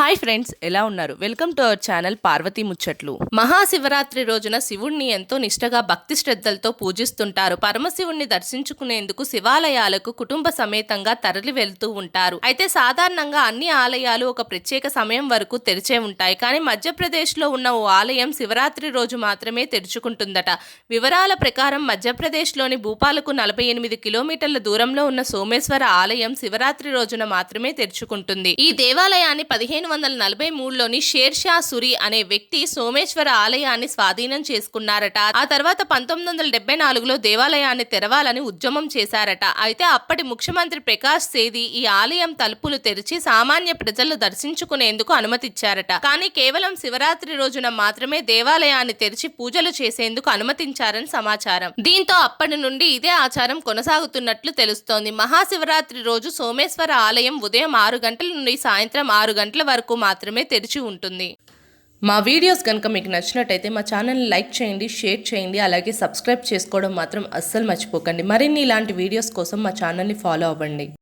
Hi friends, ఎలా ఉన్నారు? Welcome to our channel Parvati ముచ్చట్లు. మహాశివరాత్రి రోజున శివుణ్ణి ఎంతో నిష్టగా భక్తి శ్రద్ధలతో పూజిస్తుంటారు. పరమశివుణ్ణి దర్శించుకునేందుకు శివాలయాలకు కుటుంబ సమేతంగా తరలి వెళ్తూ ఉంటారు. అయితే సాధారణంగా అన్ని ఆలయాలు ఒక ప్రత్యేక సమయం వరకు తెరిచే ఉంటాయి. కానీ మధ్యప్రదేశ్ లో ఉన్న ఓ ఆలయం శివరాత్రి రోజు మాత్రమే తెరుచుకుంటుందట. వివరాల ప్రకారం మధ్యప్రదేశ్ లోని భూపాలకు 48 కిలోమీటర్ల దూరంలో ఉన్న సోమేశ్వర ఆలయం శివరాత్రి రోజున మాత్రమే తెరుచుకుంటుంది. ఈ దేవాలయాన్ని 1543లోని షేర్షా సురి అనే వ్యక్తి సోమేశ్వర ఆలయాన్ని స్వాధీనం చేసుకున్నారట. ఆ తర్వాత 1974లో దేవాలయాన్ని తెరవాలని ఉద్యమం చేశారట. అయితే అప్పటి ముఖ్యమంత్రి ప్రకాష్ సేది ఈ ఆలయం తలుపులు తెరిచి సామాన్య ప్రజలు దర్శించుకునేందుకు అనుమతిచ్చారట. కానీ కేవలం శివరాత్రి రోజున మాత్రమే దేవాలయాన్ని తెరిచి పూజలు చేసేందుకు అనుమతించారని సమాచారం. దీంతో అప్పటి నుండి ఇదే ఆచారం కొనసాగుతున్నట్లు తెలుస్తోంది. మహాశివరాత్రి రోజు సోమేశ్వర ఆలయం ఉదయం 6 గంటల నుండి సాయంత్రం 6 గంటల వరకు మాత్రమే తెరిచి ఉంటుంది. మా వీడియోస్ కనుక మీకు నచ్చినట్టయితే మా ఛానల్ని లైక్ చేయండి, షేర్ చేయండి, అలాగే సబ్స్క్రైబ్ చేసుకోవడం మాత్రం అస్సలు మర్చిపోకండి. మరిన్ని ఇలాంటి వీడియోస్ కోసం మా ఛానల్ని ఫాలో అవ్వండి.